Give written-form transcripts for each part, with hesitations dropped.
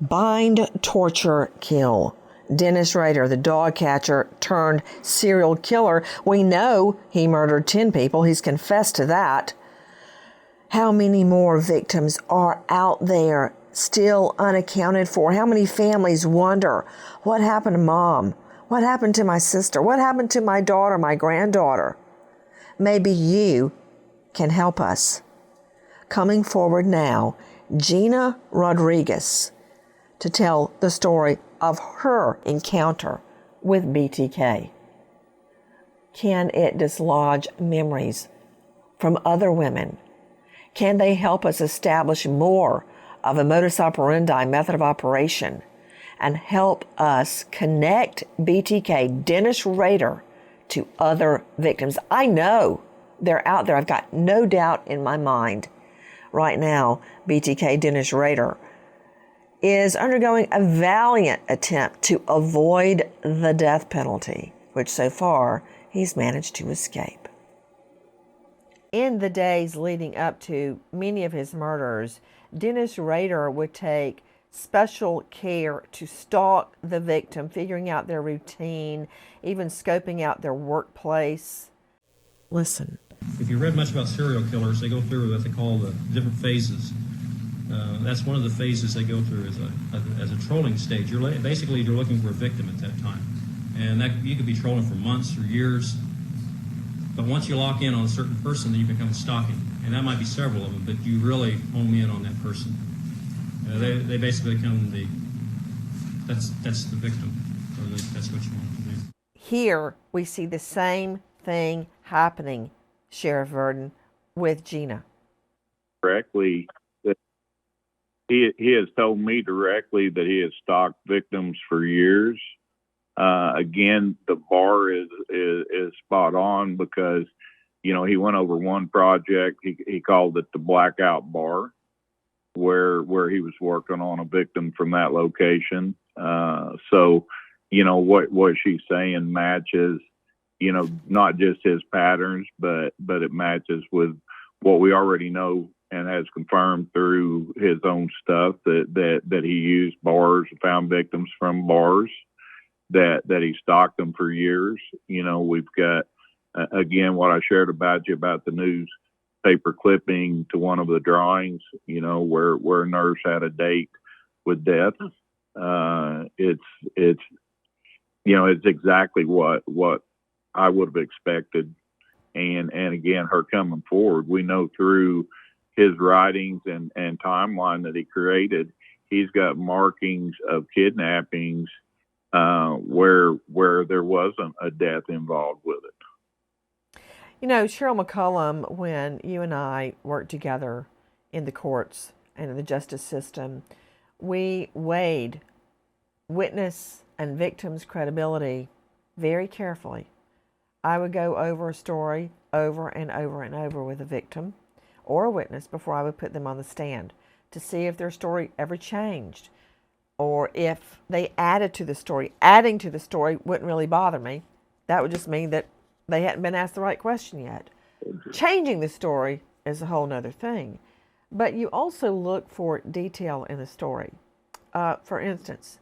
Bind, torture, kill. Dennis Rader, the dog catcher turned serial killer. We know he murdered 10 people. He's confessed to that. How many more victims are out there still unaccounted for? How many families wonder, what happened to Mom? What happened to my sister? What happened to my daughter, my granddaughter? Maybe you can help us. Coming forward now, Gina Rodriquez, to tell the story of her encounter with BTK. Can it dislodge memories from other women? Can they help us establish more of a modus operandi, method of operation, and help us connect BTK, Dennis Rader, to other victims? I know they're out there. I've got no doubt in my mind right now BTK, Dennis Rader, is undergoing a valiant attempt to avoid the death penalty, which so far he's managed to escape. In the days leading up to many of his murders, Dennis Rader would take special care to stalk the victim, figuring out their routine, even scoping out their workplace. Listen. If you read much about serial killers, they go through what they call the different phases. That's one of the phases they go through as a trolling stage. You're looking for a victim at that time, and that you could be trolling for months or years. But once you lock in on a certain person, then you become stalking, and that might be several of them. But you really home in on that person. They basically become that's the victim, or that's what you want to do. Here we see the same thing happening, Sheriff Verdon, with Gina. Correctly. He has told me directly that he has stalked victims for years. Again, the bar is spot on because, he went over one project. He called it the Blackout Bar, where he was working on a victim from that location. So, what she's saying matches, not just his patterns, but it matches with what we already know and has confirmed through his own stuff that he used bars, found victims from bars, that he stalked them for years. We've got, again, what I shared about you about the newspaper clipping to one of the drawings, where a nurse had a date with death. It's exactly what I would have expected. And again, her coming forward, we know through his writings and timeline that he created, he's got markings of kidnappings where there wasn't a death involved with it. Cheryl McCollum, when you and I worked together in the courts and in the justice system, we weighed witness and victim's credibility very carefully. I would go over a story over and over and over with a victim or a witness before I would put them on the stand to see if their story ever changed or if they added to the story. Adding to the story wouldn't really bother me. That would just mean that they hadn't been asked the right question yet. Changing the story is a whole nother thing. But you also look for detail in the story. For instance,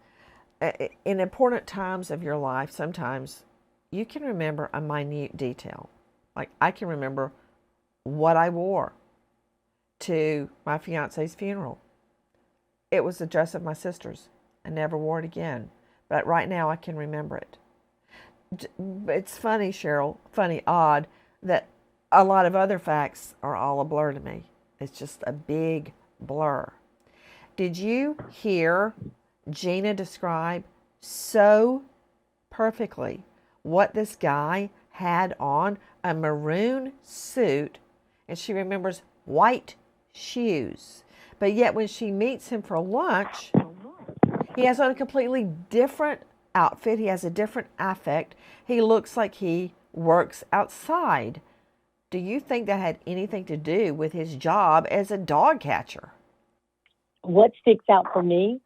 in important times of your life, sometimes you can remember a minute detail. Like I can remember what I wore to my fiance's funeral. It was the dress of my sister's. I never wore it again. But right now I can remember it. It's funny, Cheryl, odd, that a lot of other facts are all a blur to me. It's just a big blur. Did you hear Gina describe so perfectly what this guy had on? A maroon suit, and she remembers white shoes. But yet when she meets him for lunch, he has on a completely different outfit. He has a different affect. He looks like he works outside. Do you think that had anything to do with his job as a dog catcher? What sticks out for me,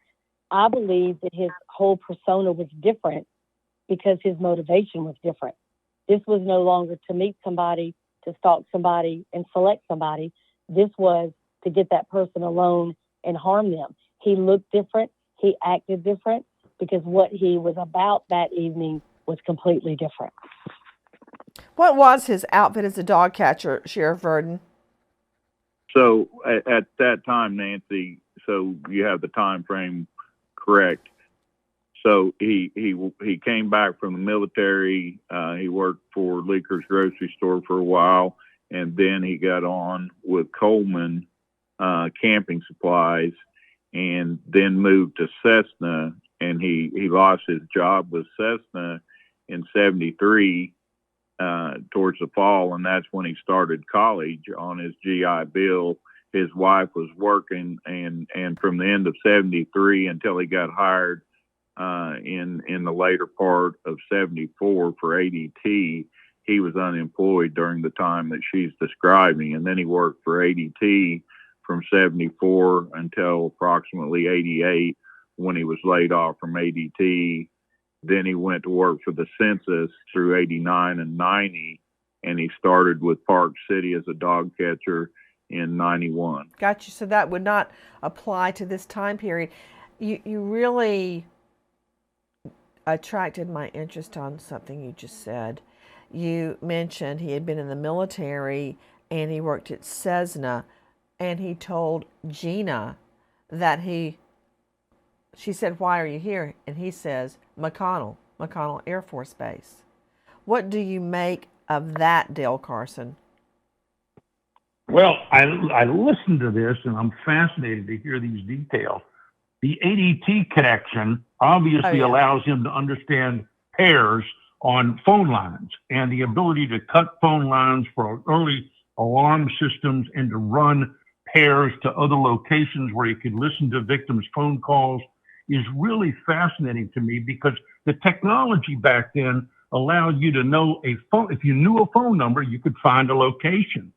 I believe that his whole persona was different because his motivation was different. This was no longer to meet somebody, to stalk somebody, and select somebody. This was to get that person alone and harm them. He looked different. he acted different because what he was about that evening was completely different. What was his outfit as a dog catcher, Sheriff Verdon? So at that time, Nancy, so you have the time frame correct. So he came back from the military. He worked for Leaker's grocery store for a while, and then he got on with Coleman Camping Supplies, and then moved to Cessna. And he lost his job with Cessna in '73 towards the fall, and that's when he started college on his GI Bill. His wife was working, and from the end of '73 until he got hired in the later part of '74 for ADT, he was unemployed during the time that she's describing. And then he worked for ADT from '74 until approximately '88 when he was laid off from ADT. Then he went to work for the census through '89 and '90, and he started with Park City as a dog catcher in '91. Got you. So that would not apply to this time period. You really attracted my interest on something you just said. You mentioned he had been in the military and he worked at Cessna, and he told Gina that she said, "Why are you here?" And he says, McConnell Air Force Base. What do you make of that, Dale Carson? Well, I listened to this, and I'm fascinated to hear these details. The ADT connection obviously allows him to understand pairs on phone lines, and the ability to cut phone lines for early alarm systems and to run pairs to other locations where he could listen to victims' phone calls is really fascinating to me, because the technology back then allowed you to know a phone. If you knew a phone number, you could find a location.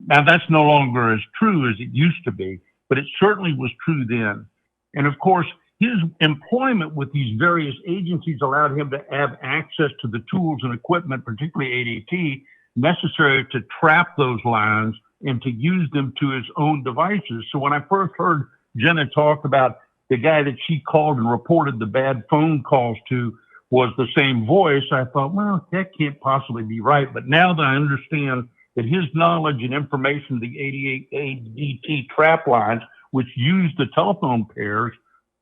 Now, that's no longer as true as it used to be, but it certainly was true then. And of course, his employment with these various agencies allowed him to have access to the tools and equipment, particularly ADT, necessary to trap those lines and to use them to his own devices. So when I first heard Jenna talk about the guy that she called and reported the bad phone calls to was the same voice, I thought, well, that can't possibly be right. But now that I understand that his knowledge and information of the ADT trap lines, which used the telephone pairs,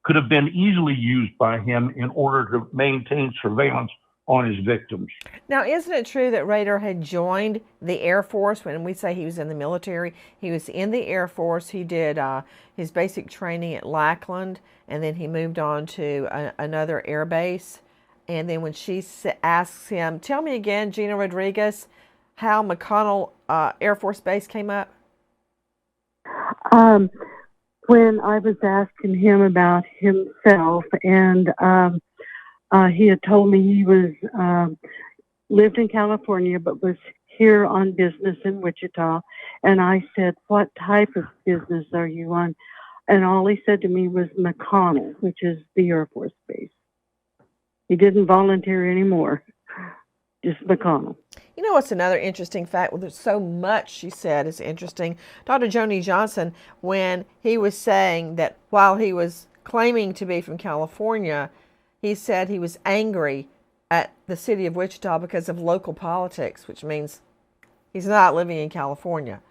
could have been easily used by him in order to maintain surveillance on his victims. Now, isn't it true that Rader had joined the Air Force? When we say he was in the military, he was in the Air Force. He did his basic training at Lackland, and then he moved on to another air base. And then when she asks him, tell me again, Gina Rodriquez, how McConnell Air Force Base came up? When I was asking him about himself, and he had told me he was lived in California but was here on business in Wichita, and I said, "What type of business are you on?" And all he said to me was McConnell, which is the Air Force Base. He didn't volunteer anymore, just McConnell. You know what's another interesting fact? Well, there's so much she said is interesting. Dr. Joni Johnson, when he was saying that while he was claiming to be from California, he said he was angry at the city of Wichita because of local politics, which means he's not living in California.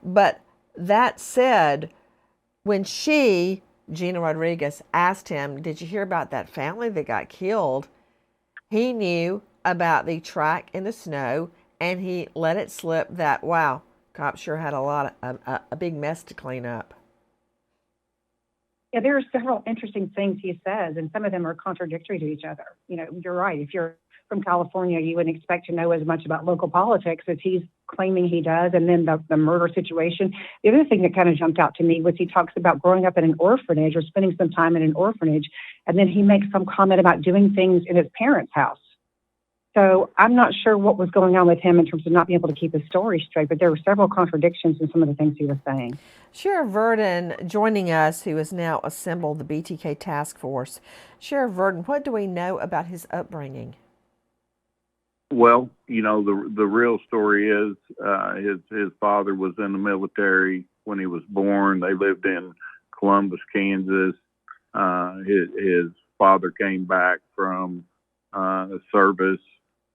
But that said, when Gina Rodriguez, asked him, did you hear about that family that got killed? He knew about the track in the snow, and he let it slip that, wow, cops sure had a big mess to clean up. Yeah, there are several interesting things he says, and some of them are contradictory to each other. You know, you're right. If you're from California, you wouldn't expect to know as much about local politics as he's claiming he does. And then the murder situation. The other thing that kind of jumped out to me was he talks about growing up in an orphanage or spending some time in an orphanage, and then he makes some comment about doing things in his parents' house. So I'm not sure what was going on with him in terms of not being able to keep his story straight, but there were several contradictions in some of the things he was saying. Sheriff Verdon joining us, who has now assembled the BTK task force. Sheriff Verdon, what do we know about his upbringing? Well, you know, the real story is his father was in the military when he was born. They lived in Columbus, Kansas. His father came back from service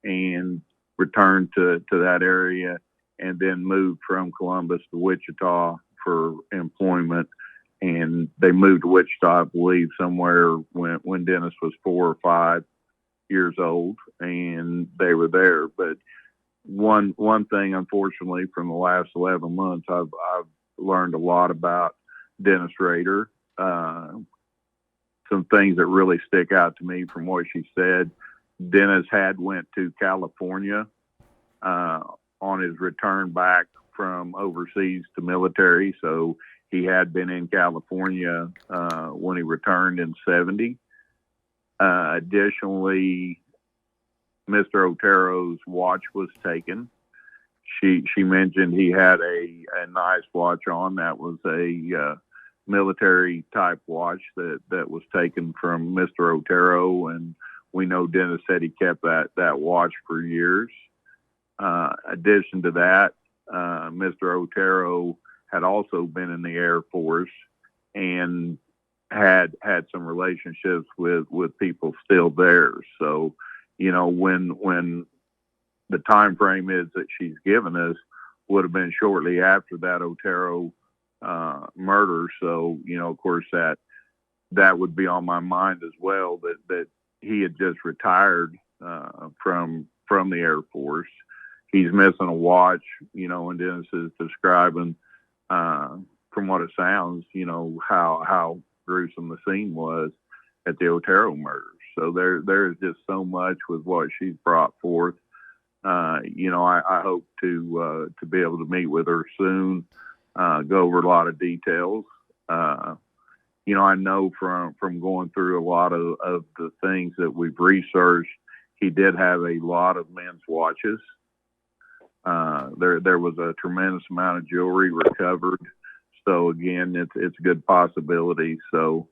and returned to that area, and then moved from Columbus to Wichita for employment. And they moved to Wichita, I believe, somewhere when Dennis was 4 or 5 years old, and they were there. But one thing, unfortunately, from the last 11 months, I've learned a lot about Dennis Rader. Some things that really stick out to me from what she said. Dennis had went to California on his return back from overseas to military, so he had been in California when he returned in 70. Additionally, Mr. Otero's watch was taken. She mentioned he had a nice watch on that was a military type watch that was taken from Mr. Otero, and we know Dennis said he kept that watch for years. Addition to that, Mr. Otero had also been in the Air Force and had some relationships with people still there. So, you know, when the time frame is that she's given us would have been shortly after that Otero murder. So, you know, of course that would be on my mind as well, that he had just retired from the Air Force. He's missing a watch, you know, and Dennis is describing, from what it sounds, you know, how gruesome the scene was at the Otero murder. So there's just so much with what she's brought forth. You know, I hope to be able to meet with her soon, go over a lot of details. You know, I know from going through a lot of the things that we've researched, he did have a lot of men's watches. There was a tremendous amount of jewelry recovered. So again, it's a good possibility. So,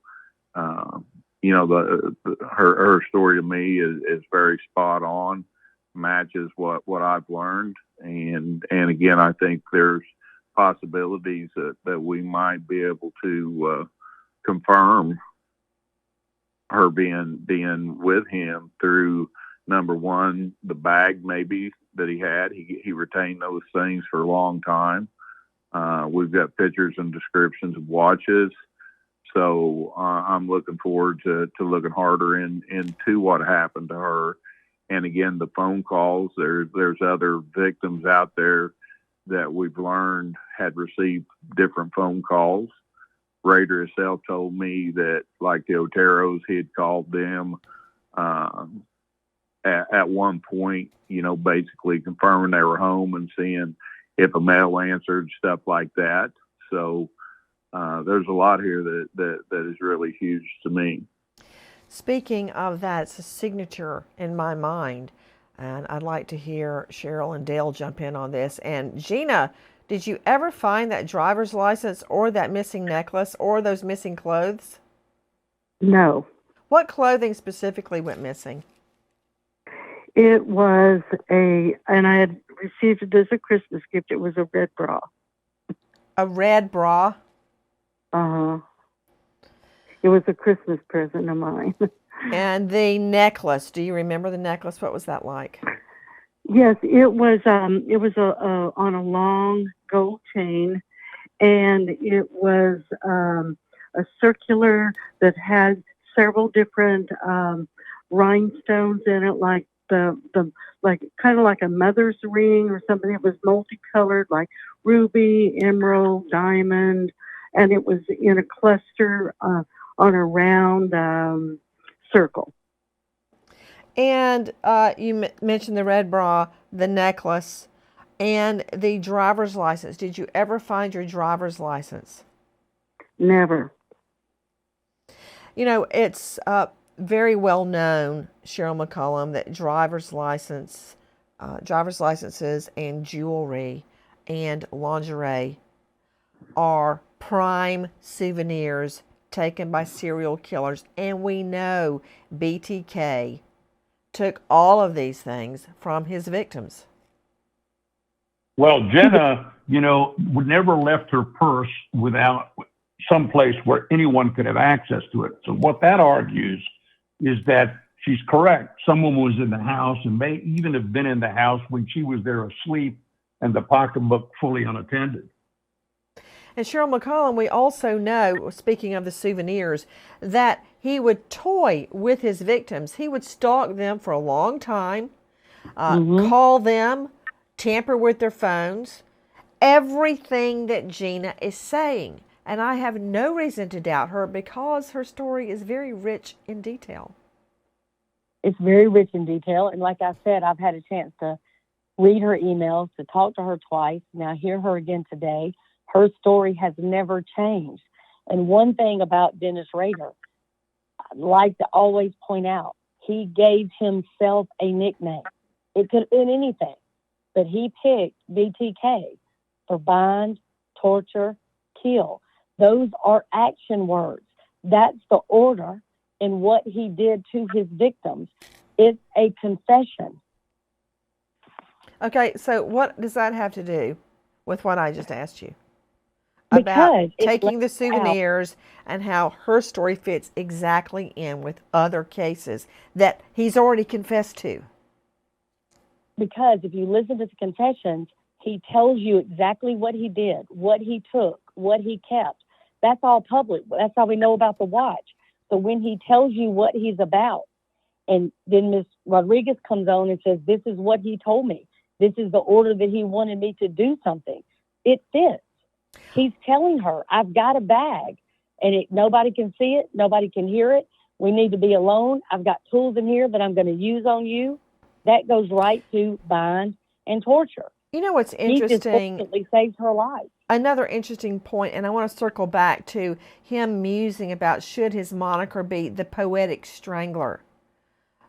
you know, her story to me is very spot on, matches what I've learned. And again, I think there's possibilities that we might be able to confirm her being with him through, number one, the bag maybe that he had. He retained those things for a long time. We've got pictures and descriptions of watches. So I'm looking forward to looking harder into what happened to her. And again, the phone calls, there's other victims out there that we've learned had received different phone calls. Rader himself told me that, like the Oteros, he had called them at one point, you know, basically confirming they were home and seeing if a male answered, stuff like that. So there's a lot here that is really huge to me. Speaking of that, it's a signature in my mind, and I'd like to hear Cheryl and Dale jump in on this. And Gina, did you ever find that driver's license or that missing necklace or those missing clothes? No. What clothing specifically went missing? It was and I had received it as a Christmas gift. It was a red bra. A red bra? Uh-huh. It was a Christmas present of mine. And the necklace, do you remember the necklace? What was that like? Yes, it was on a long gold chain, and it was a circular that had several different rhinestones in it, like the like kind of like a mother's ring or something. It was multicolored, like ruby, emerald, diamond, and it was in a cluster on a round circle. And you mentioned the red bra, the necklace, and the driver's license. Did you ever find your driver's license? Never. You know, it's very well known, Cheryl McCollum, that driver's licenses and jewelry and lingerie are prime souvenirs taken by serial killers. And we know BTK took all of these things from his victims. Well, Jenna, you know, never left her purse without someplace where anyone could have access to it. So what that argues is that she's correct. Someone was in the house and may even have been in the house when she was there asleep and the pocketbook fully unattended. And Cheryl McCollum, we also know, speaking of the souvenirs, that he would toy with his victims. He would stalk them for a long time, call them, tamper with their phones, everything that Gina is saying. And I have no reason to doubt her because her story is very rich in detail. It's very rich in detail. And like I said, I've had a chance to read her emails, to talk to her twice, now hear her again today. Her story has never changed. And one thing about Dennis Rader, I'd like to always point out, he gave himself a nickname. It could have been anything, but he picked BTK for bind, torture, kill. Those are action words. That's the order in what he did to his victims. It's a confession. Okay, so what does that have to do with what I just asked you? Because About taking the souvenirs and how her story fits exactly in with other cases that he's already confessed to. Because if you listen to the confessions, he tells you exactly what he did, what he took, what he kept. That's all public. That's how we know about the watch. So when he tells you what he's about, and then Ms. Rodriguez comes on and says, this is what he told me. This is the order that he wanted me to do something. It fits. He's telling her, I've got a bag, and nobody can see it. Nobody can hear it. We need to be alone. I've got tools in here that I'm going to use on you. That goes right to bind and torture. You know what's He just interesting? fortunately saved her life. Another interesting point, and I want to circle back to him musing about should his moniker be the Poetic Strangler,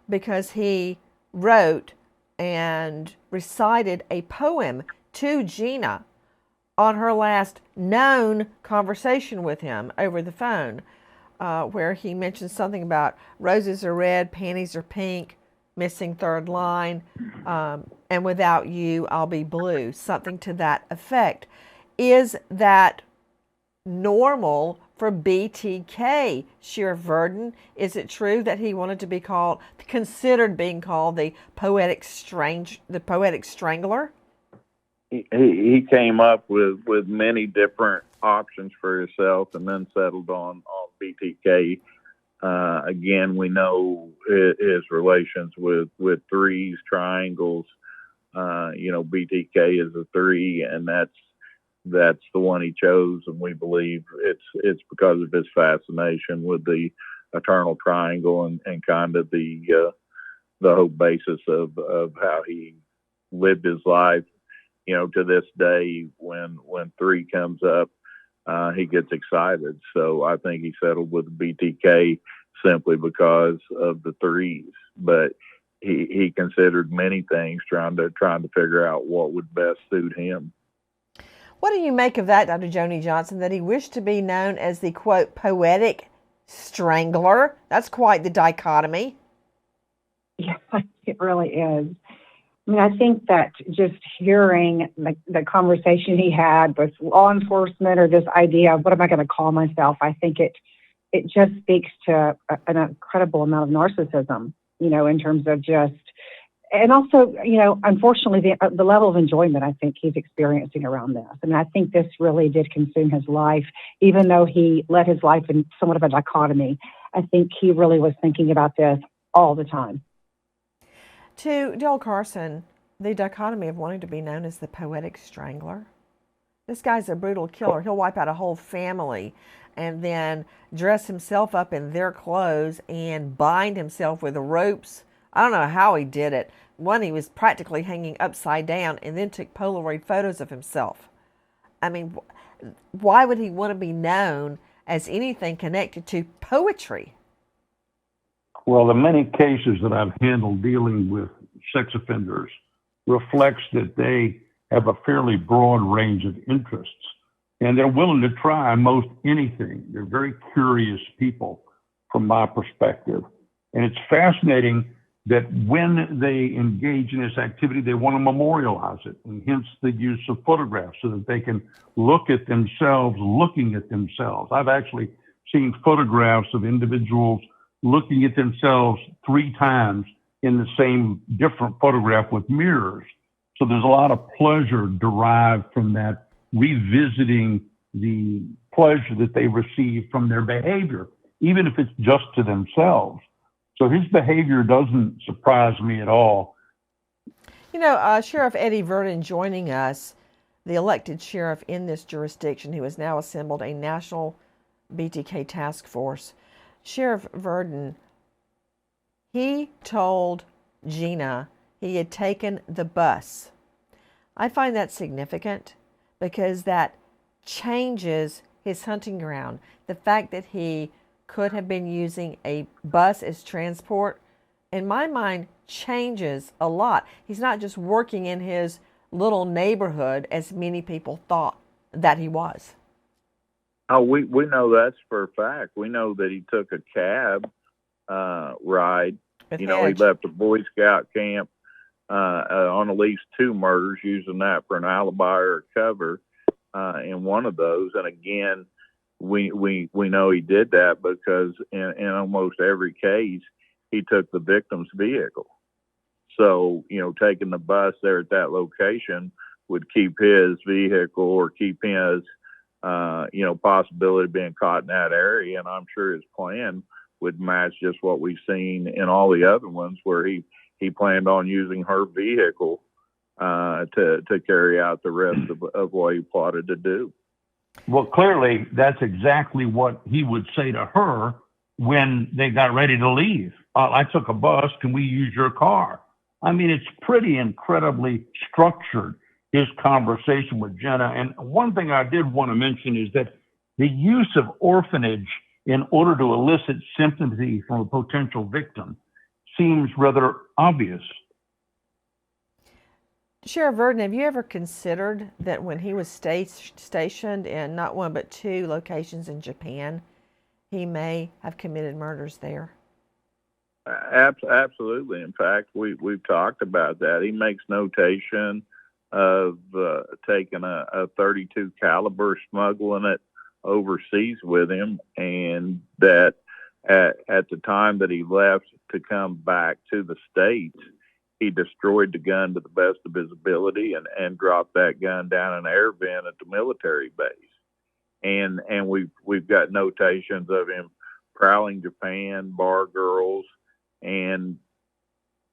because he wrote and recited a poem to Gina on her last known conversation with him over the phone, where he mentioned something about roses are red, panties are pink, missing third line, and without you, I'll be blue, something to that effect. Is that normal for BTK? Sheer Verdon, is it true that he wanted to be considered being called the Poetic Strangler? He came up with many different options for himself and then settled on BTK. Again, we know his relations with threes, triangles. BTK is a three, and that's the one he chose, and we believe it's because of his fascination with the eternal triangle and kind of the whole basis of how he lived his life. To this day, when three comes up, he gets excited. So I think he settled with BTK simply because of the threes. But he considered many things, trying to figure out what would best suit him. What do you make of that, Dr. Joni Johnson, that he wished to be known as the, quote, Poetic Strangler? That's quite the dichotomy. Yeah, it really is. I mean, I think that just hearing the conversation he had with law enforcement, or this idea of what am I going to call myself, I think it just speaks to an incredible amount of narcissism, in terms of just, and also, unfortunately, the level of enjoyment I think he's experiencing around this. I mean, I think this really did consume his life, even though he led his life in somewhat of a dichotomy. I think he really was thinking about this all the time. To Dale Carson, the dichotomy of wanting to be known as the Poetic Strangler. This guy's a brutal killer. He'll wipe out a whole family and then dress himself up in their clothes and bind himself with ropes. I don't know how he did it. One, he was practically hanging upside down and then took Polaroid photos of himself. I mean, why would he want to be known as anything connected to poetry? Well, the many cases that I've handled dealing with sex offenders reflects that they have a fairly broad range of interests, and they're willing to try most anything. They're very curious people from my perspective. And it's fascinating that when they engage in this activity, they want to memorialize it, and hence the use of photographs so that they can look at themselves looking at themselves. I've actually seen photographs of individuals looking at themselves 3 times in the same different photograph with mirrors. So there's a lot of pleasure derived from that, revisiting the pleasure that they receive from their behavior, even if it's just to themselves. So his behavior doesn't surprise me at all. You know, Sheriff Eddie Verdon joining us, the elected sheriff in this jurisdiction who has now assembled a national BTK task force. Sheriff Verdon, he told Gina he had taken the bus. I find that significant because that changes his hunting ground. The fact that he could have been using a bus as transport, in my mind, changes a lot. He's not just working in his little neighborhood as many people thought that he was. Oh, we know that's for a fact. We know that he took a cab ride. With You know, he Edge. left a Boy Scout camp on at least 2 murders, using that for an alibi or a cover in one of those. And again, we know he did that because in almost every case, he took the victim's vehicle. So, you know, taking the bus there at that location would keep his vehicle or keep his, possibility of being caught in that area. And I'm sure his plan would match just what we've seen in all the other ones where he planned on using her vehicle to carry out the rest of what he plotted to do. Well, clearly, that's exactly what he would say to her when they got ready to leave. I took a bus. Can we use your car? I mean, it's pretty incredibly structured, his conversation with Jenna. And one thing I did want to mention is that the use of orphanage in order to elicit sympathy from a potential victim seems rather obvious. Sheriff Verdon, have you ever considered that when he was stationed in not 1 but 2 locations in Japan, he may have committed murders there? Absolutely. In fact, we've talked about that. He makes notation of taking a 32 caliber, smuggling it overseas with him, and that at the time that he left to come back to the States, he destroyed the gun to the best of his ability and dropped that gun down an air vent at the military base. And we've got notations of him prowling Japan, bar girls, and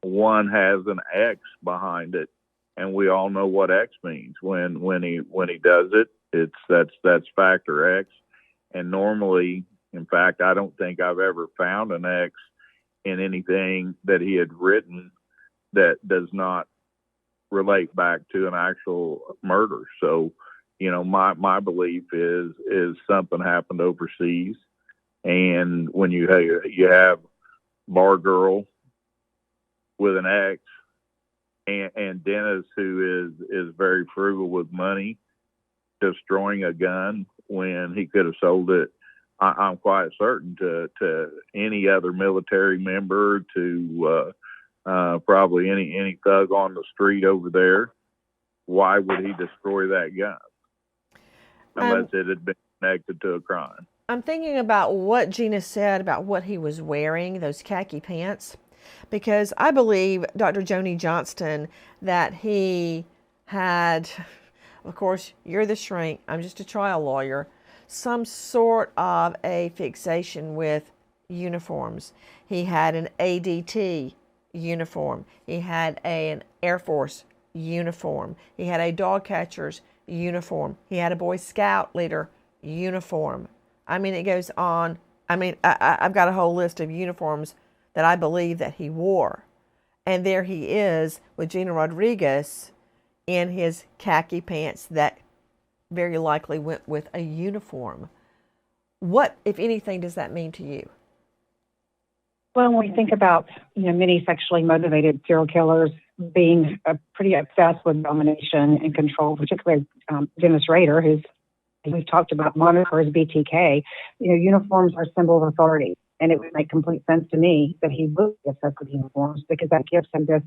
one has an X behind it, and we all know what X means. When he does it, that's factor X. And normally, in fact, I don't think I've ever found an X in anything that he had written that does not relate back to an actual murder. So, you know, my belief is something happened overseas, and when you have bar girl with an X and Dennis, who is very frugal with money, destroying a gun when he could have sold it, I'm quite certain to any other military member, to probably any thug on the street over there. Why would he destroy that gun unless it had been connected to a crime? I'm thinking about what Gina said about what he was wearing, those khaki pants, because I believe, Dr. Joni Johnston, that he had, of course, you're the shrink, I'm just a trial lawyer, some sort of a fixation with uniforms. He had an ADT uniform. He had an Air Force uniform. He had a dog catcher's uniform. He had a Boy Scout leader uniform. I mean, it goes on. I mean, I've got a whole list of uniforms that I believe that he wore. And there he is with Gina Rodriquez in his khaki pants that very likely went with a uniform. What, if anything, does that mean to you? Well, when we think about, many sexually motivated serial killers being pretty obsessed with domination and control, particularly Dennis Rader, we've talked about, monikers BTK, uniforms are a symbol of authority. And it would make complete sense to me that he would be obsessed with uniforms, because that gives him this,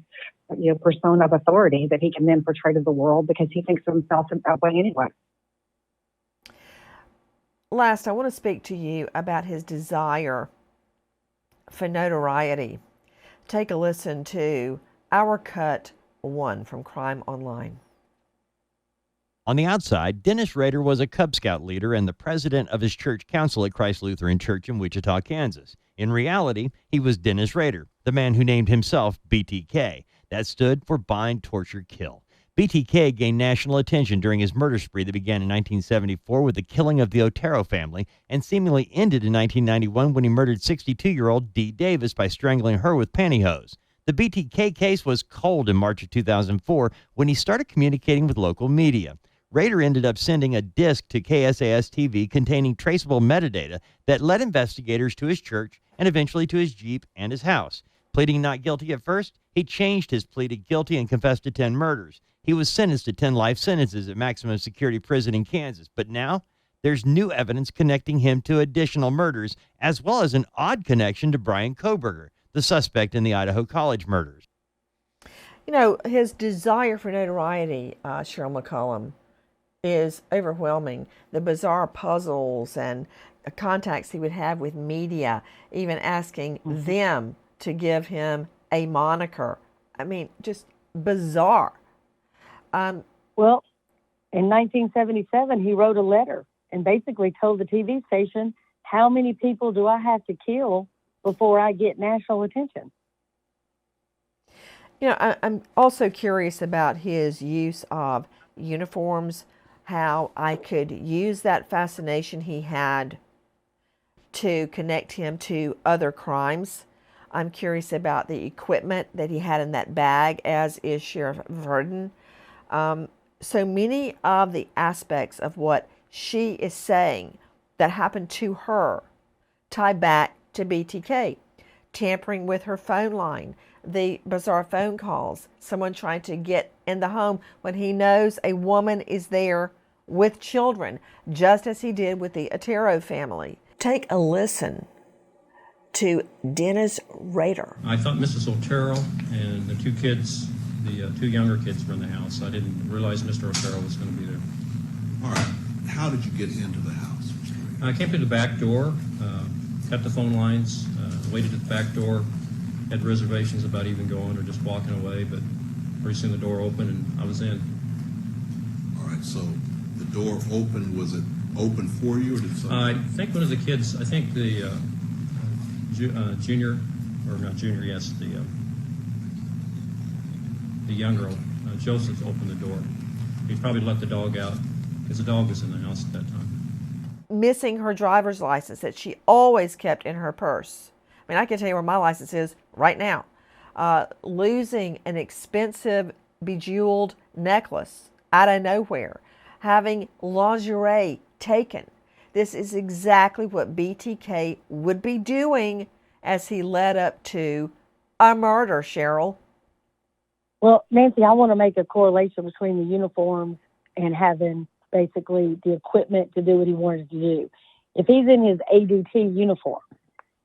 persona of authority that he can then portray to the world, because he thinks of himself in that way anyway. Last, I want to speak to you about his desire for notoriety. Take a listen to our cut 1 from Crime Online. On the outside, Dennis Rader was a Cub Scout leader and the president of his church council at Christ Lutheran Church in Wichita, Kansas. In reality, he was Dennis Rader, the man who named himself BTK. That stood for Bind, Torture, Kill. BTK gained national attention during his murder spree that began in 1974 with the killing of the Otero family and seemingly ended in 1991 when he murdered 62-year-old Dee Davis by strangling her with pantyhose. The BTK case was cold in March of 2004 when he started communicating with local media. Rader ended up sending a disc to KSAS-TV containing traceable metadata that led investigators to his church and eventually to his Jeep and his house. Pleading not guilty at first, he changed his plea to guilty and confessed to 10 murders. He was sentenced to 10 life sentences at maximum security prison in Kansas, but now there's new evidence connecting him to additional murders, as well as an odd connection to Brian Koberger, the suspect in the Idaho College murders. His desire for notoriety, Cheryl McCollum, is overwhelming. The bizarre puzzles and contacts he would have with media, even asking them to give him a moniker. I mean, just bizarre. Well, in 1977, he wrote a letter and basically told the TV station, how many people do I have to kill before I get national attention? I'm also curious about his use of uniforms, how I could use that fascination he had to connect him to other crimes. I'm curious about the equipment that he had in that bag, as is Sheriff Verdon. So many of the aspects of what she is saying that happened to her tie back to BTK. Tampering with her phone line, the bizarre phone calls, someone trying to get in the home when he knows a woman is there with children, just as he did with the Otero family. Take a listen to Dennis Rader. I thought Mrs. Otero and the 2 kids, the 2 younger kids, were in the house. I didn't realize Mr. Otero was going to be there. All right. How did you get into the house? I came through the back door, cut the phone lines, waited at the back door, had reservations about even going or just walking away, but pretty soon the door opened and I was in. All right, so the door opened, was it open for you or did something? I think one of the kids, the junior, or not junior, yes, the young girl, Joseph, opened the door. He probably let the dog out because the dog was in the house at that time. Missing her driver's license that she always kept in her purse. I mean, I can tell you where my license is right now. Losing an expensive bejeweled necklace out of nowhere. Having lingerie taken. This is exactly what BTK would be doing as he led up to a murder, Cheryl. Well, Nancy, I want to make a correlation between the uniforms and having basically the equipment to do what he wanted to do. If he's in his ADT uniform,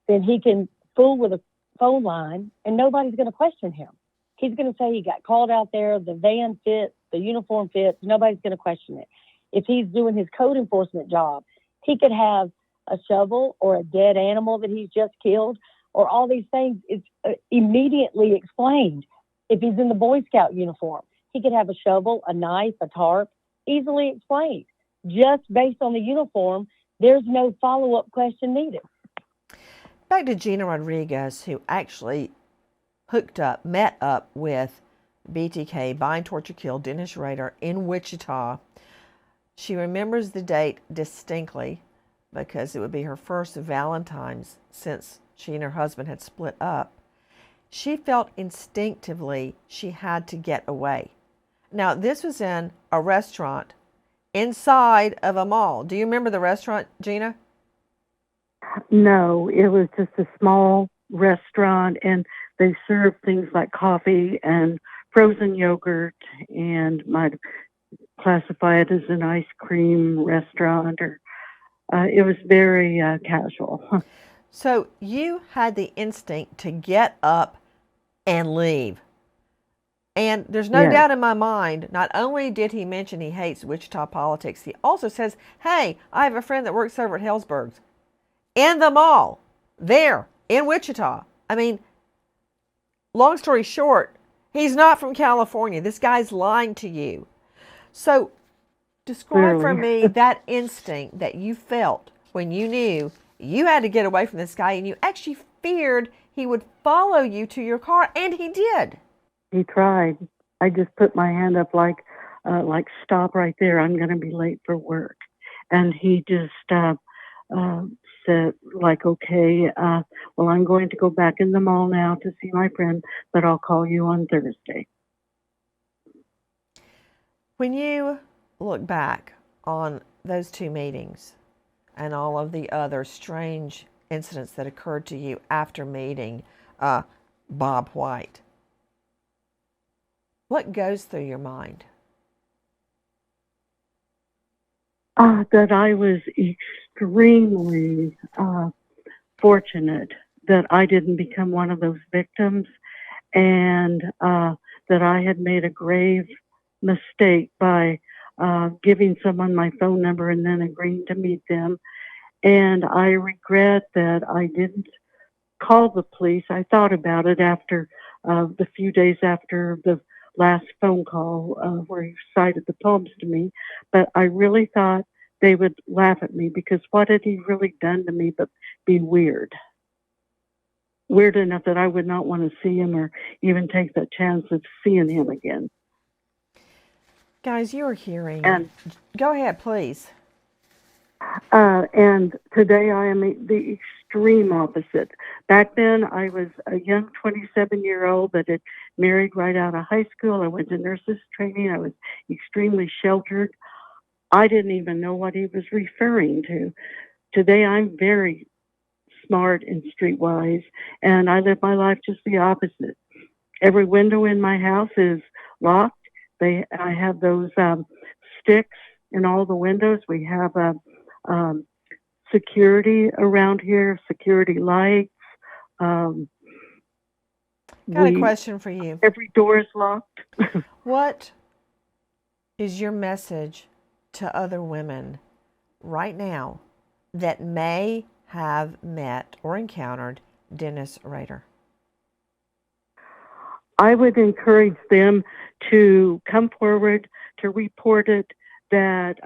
then he can fool with a phone line and nobody's going to question him. He's going to say he got called out there, the van fits, the uniform fits, nobody's going to question it. If he's doing his code enforcement job, he could have a shovel or a dead animal that he's just killed, or all these things. It's immediately explained. If he's in the Boy Scout uniform, he could have a shovel, a knife, a tarp, easily explained. Just based on the uniform, there's no follow-up question needed. Back to Gina Rodriquez, who actually met up with BTK, Bind, Torture, Kill, Dennis Rader in Wichita. She remembers the date distinctly because it would be her first Valentine's since she and her husband had split up. She felt instinctively she had to get away. Now, this was in a restaurant inside of a mall. Do you remember the restaurant, Gina? No, it was just a small restaurant, and they served things like coffee and frozen yogurt, and might classify it as an ice cream restaurant, or it was very casual. So you had the instinct to get up and leave. And there's no Yes. doubt in my mind, not only did he mention he hates Wichita politics, he also says, hey, I have a friend that works over at Hellsberg's in the mall there in Wichita. I mean, long story short, he's not from California. This guy's lying to you. So describe for Clearly. me that instinct that you felt when you knew you had to get away from this guy and you actually feared he would follow you to your car, and he did. He tried. I just put my hand up like stop right there. I'm going to be late for work. And he just said like, okay, well, I'm going to go back in the mall now to see my friend, but I'll call you on Thursday. When you look back on those two meetings and all of the other strange incidents that occurred to you after meeting Bob White, what goes through your mind? That I was extremely fortunate that I didn't become one of those victims, and that I had made a grave mistake by giving someone my phone number and then agreeing to meet them. And I regret that I didn't call the police. I thought about it after the few days after the last phone call where he cited the poems to me, but I really thought they would laugh at me, because what had he really done to me but be weird? Weird enough that I would not want to see him or even take the chance of seeing him again. Guys, you are hearing. And go ahead, please. And today I am the extreme opposite. Back then I was a young 27-year-old that had married right out of high school. I went to nurses training. I was extremely sheltered. I didn't even know what he was referring to. Today I'm very smart and streetwise, and I live my life just the opposite. Every window in my house is locked. I have those sticks in all the windows. We have security around here, security lights. Got a question for you. Every door is locked. What is your message to other women right now that may have met or encountered Dennis Rader? I would encourage them to come forward, to report it, that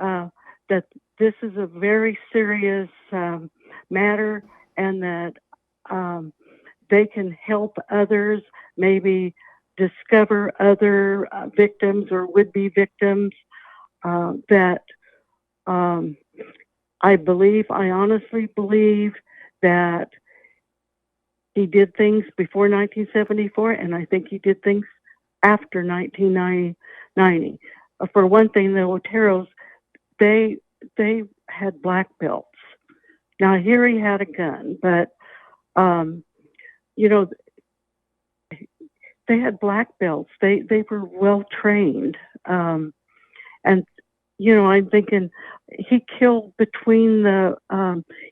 this is a very serious matter, and that they can help others, maybe discover other victims or would-be victims, that I honestly believe that he did things before 1974, and I think he did things after 1990. For one thing, the Oteros, they had black belts. Now, here he had a gun, but, they had black belts. They were well trained. And, I'm thinking he killed between the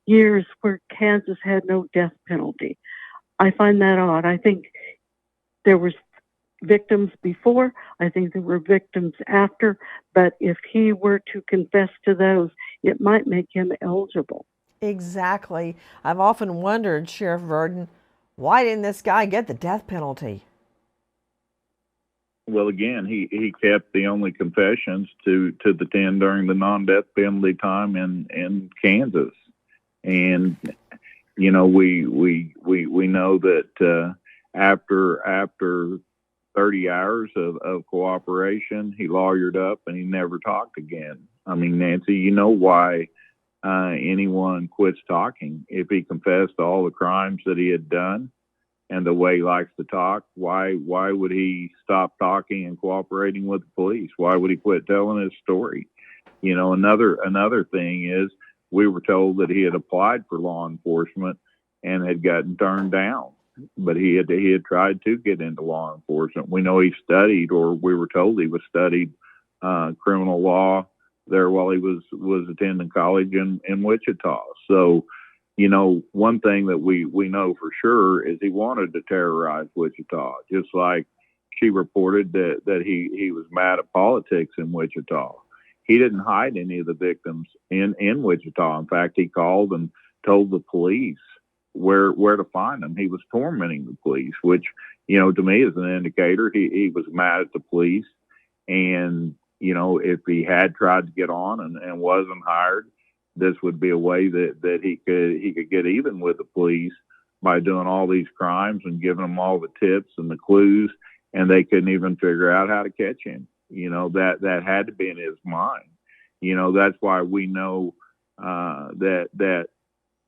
years where Kansas had no death penalty. I find that odd. I think there was victims before. I think there were victims after. But if he were to confess to those, it might make him eligible. Exactly. I've often wondered, Sheriff Verdon, why didn't this guy get the death penalty? Well, again, he kept the only confessions to the 10 during the non-death penalty time in Kansas, and we know that after 30 hours of cooperation, he lawyered up and he never talked again. I mean, Nancy, you know why anyone quits talking? If he confessed to all the crimes that he had done and the way he likes to talk, why would he stop talking and cooperating with the police? Why would he quit telling his story? Another thing is, we were told that he had applied for law enforcement and had gotten turned down, but he had tried to get into law enforcement. We know he studied, or we were told he was studied criminal law there while he was attending college in Wichita. So one thing that we know for sure is he wanted to terrorize Wichita, just like she reported that he was mad at politics in Wichita. He didn't hide any of the victims in Wichita. In fact, he called and told the police where to find them. He was tormenting the police, which, to me is an indicator he was mad at the police. And, if he had tried to get on and wasn't hired, this would be a way that he could get even with the police by doing all these crimes and giving them all the tips and the clues, and they couldn't even figure out how to catch him. That had to be in his mind. That's why we know that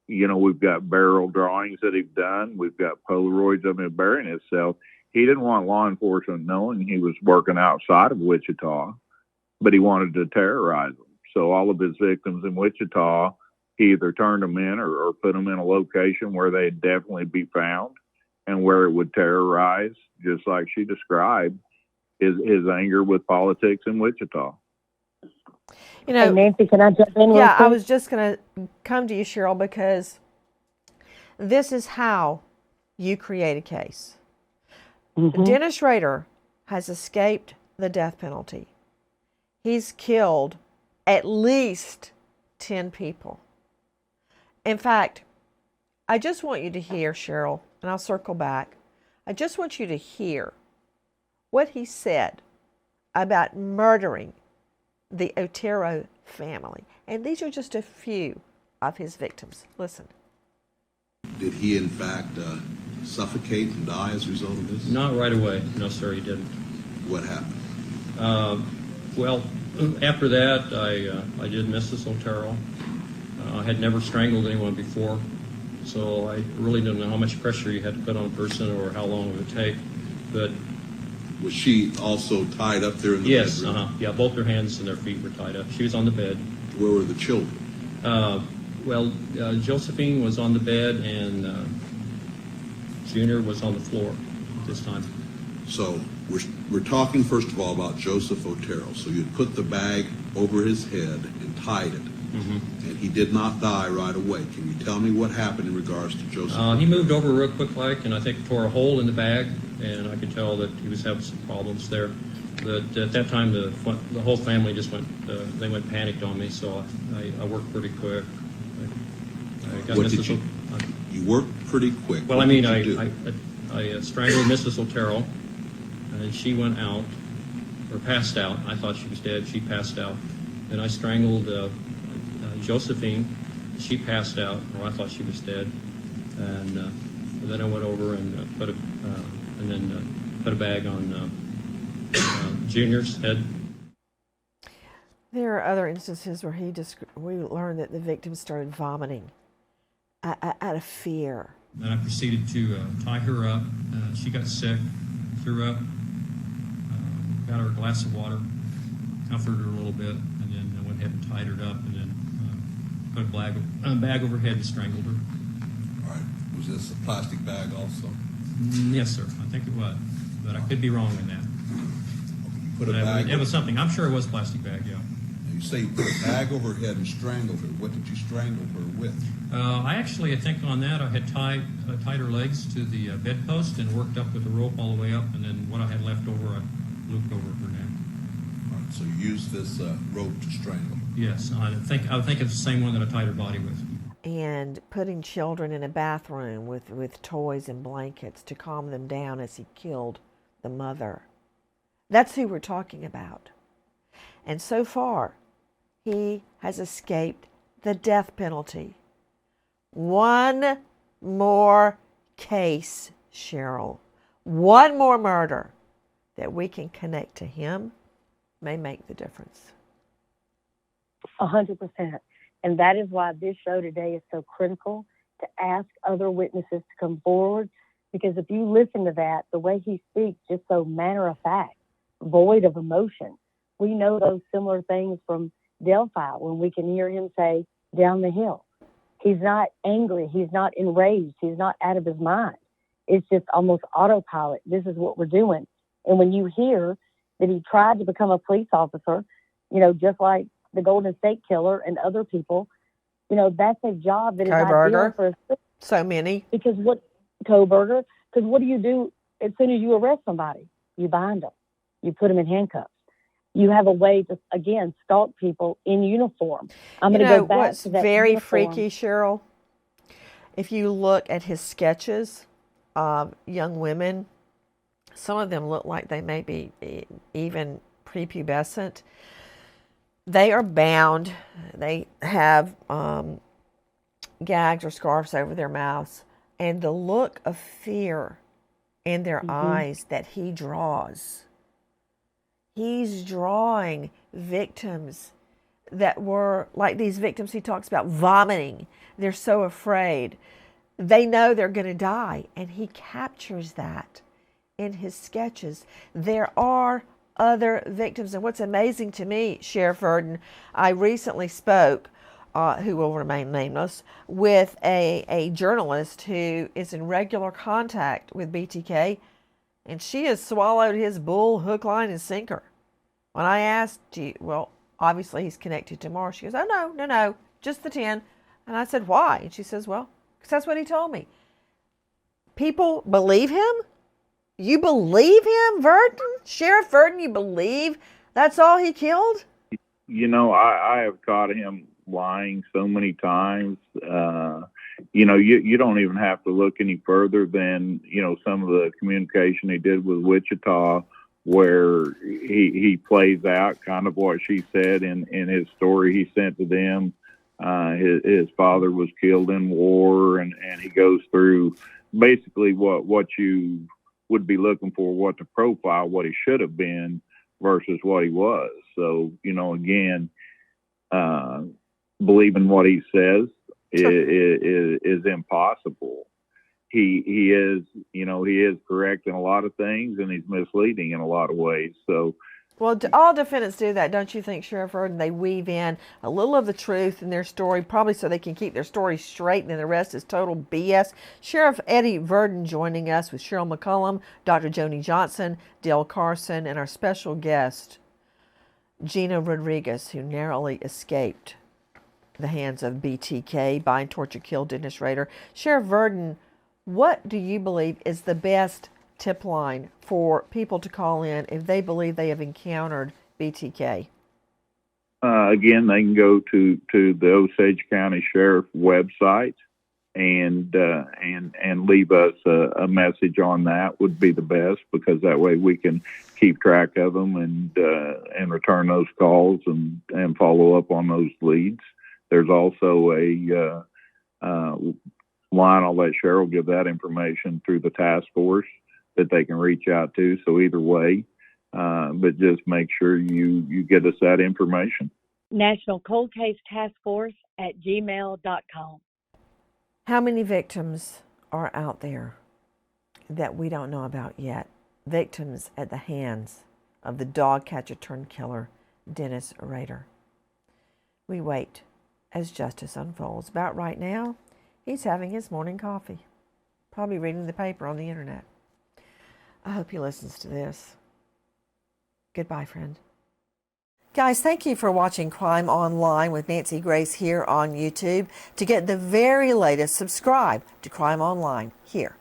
we've got barrel drawings that he's done. We've got Polaroids of him burying himself. He didn't want law enforcement knowing he was working outside of Wichita, but he wanted to terrorize them. So all of his victims in Wichita, he either turned them in or put them in a location where they'd definitely be found and where it would terrorize, just like she described, his anger with politics in Wichita. Hey, Nancy, can I jump in? Yeah, I was just going to come to you, Cheryl, because this is how you create a case. Mm-hmm. Dennis Rader has escaped the death penalty. He's killed at least 10 people. In fact, I just want you to hear, Cheryl, and I'll circle back. I just want you to hear what he said about murdering the Otero family. And these are just a few of his victims. Listen. Did he, in fact, suffocate and die as a result of this? Not right away. No, sir, he didn't. What happened? Well, after that, I did Mrs. Otero. I had never strangled anyone before, so I really didn't know how much pressure you had to put on a person or how long it would take. But was she also tied up there in the yes, bedroom? yeah, both her hands and their feet were tied up. She was on the bed. Where were the children? Josephine was on the bed and Junior was on the floor this time. So we're talking first of all about Joseph Otero. So you put the bag over his head and tied it, mm-hmm. and he did not die right away. Can you tell me what happened in regards to Joseph? He moved over real quick, and I think tore a hole in the bag, and I could tell that he was having some problems there. But at that time, the whole family just went panicked on me, so I worked pretty quick. You worked pretty quick. Well, I strangled Mrs. Otero, and she went out, or passed out. I thought she was dead. She passed out. Then I strangled Josephine. She passed out, or I thought she was dead. And then I went over and put a bag on Junior's head. There are other instances where we learned that the victim started vomiting out of fear. Then I proceeded to tie her up. She got sick, threw up, got her a glass of water, comforted her a little bit, and then I went ahead and tied her up, and then put a bag over her head and strangled her. All right. Was this a plastic bag also? Yes, sir. I think it was, but I could be wrong in that. You put a bag. It was something. I'm sure it was plastic bag. Yeah. You say you put a bag over her head and strangled her. What did you strangle her with? I think on that I had tied her legs to the bedpost and worked up with the rope all the way up, and then what I had left over I looped over her neck. All right, so you used this rope to strangle her? Yes, I think it's the same one that I tied her body with. And putting children in a bathroom with toys and blankets to calm them down as he killed the mother. That's who we're talking about. And so far, he has escaped the death penalty. One more case, Cheryl, one more murder that we can connect to him may make the difference. 100%. And that is why this show today is so critical, to ask other witnesses to come forward. Because if you listen to that, the way he speaks, just so matter of fact, void of emotion. We know those similar things from Delphi when we can hear him say, down the hill. He's not angry. He's not enraged. He's not out of his mind. It's just almost autopilot. This is what we're doing. And when you hear that he tried to become a police officer, just like the Golden State Killer and other people, That's a job that is ideal Coburger. for a So many. because Coburger? Because what do you do as soon as you arrest somebody? You bind them. You put them in handcuffs. You have a way to, again, stalk people in uniform. I'm going to go back What's to that very uniform. freaky, Cheryl? If you look at his sketches of young women, some of them look like they may be even prepubescent. They are bound. They have gags or scarves over their mouths. And the look of fear in their eyes that he draws. He's drawing victims that were like these victims he talks about vomiting. They're so afraid. They know they're going to die. And he captures that in his sketches. There are other victims. And what's amazing to me, Sheriff Verdon, I recently spoke, who will remain nameless, with a journalist who is in regular contact with BTK. And she has swallowed his bull hook, line, and sinker. When I asked, well, obviously he's connected to Mars. She goes, oh, no, just the 10. And I said, why? And she says, well, because that's what he told me. People believe him? You believe him, Verdon? Sheriff Verdon, you believe that's all he killed? I have caught him lying so many times. You don't even have to look any further than, some of the communication he did with Wichita, where he plays out kind of what she said in his story he sent to them. His father was killed in war, and he goes through basically what you would be looking for, what to profile, what he should have been versus what he was. So, again, believing what he says is impossible. He is correct in a lot of things, and he's misleading in a lot of ways. So, well, all defendants do that, don't you think, Sheriff Verdon? They weave in a little of the truth in their story, probably so they can keep their story straight, and then the rest is total BS. Sheriff Eddie Verdon joining us with Cheryl McCollum, Dr. Joni Johnson, Dale Carson, and our special guest, Gina Rodriquez, who narrowly escaped the hands of BTK, bind, torture, kill Dennis Rader. Sheriff Verdon, what do you believe is the best tip line for people to call in if they believe they have encountered BTK? Again, they can go to the Osage County Sheriff website and leave us a message on that would be the best, because that way we can keep track of them and return those calls and follow up on those leads. There's also a line, I'll let Cheryl give that information, through the task force that they can reach out to. So either way, but just make sure you get us that information. National Cold Case Task Force at gmail.com. How many victims are out there that we don't know about yet? Victims at the hands of the dog catcher turned killer, Dennis Rader. We wait as justice unfolds. About right now, he's having his morning coffee, probably reading the paper on the internet. I hope he listens to this. Goodbye, friend. Guys, thank you for watching Crime Online with Nancy Grace here on YouTube. To get the very latest, subscribe to Crime Online here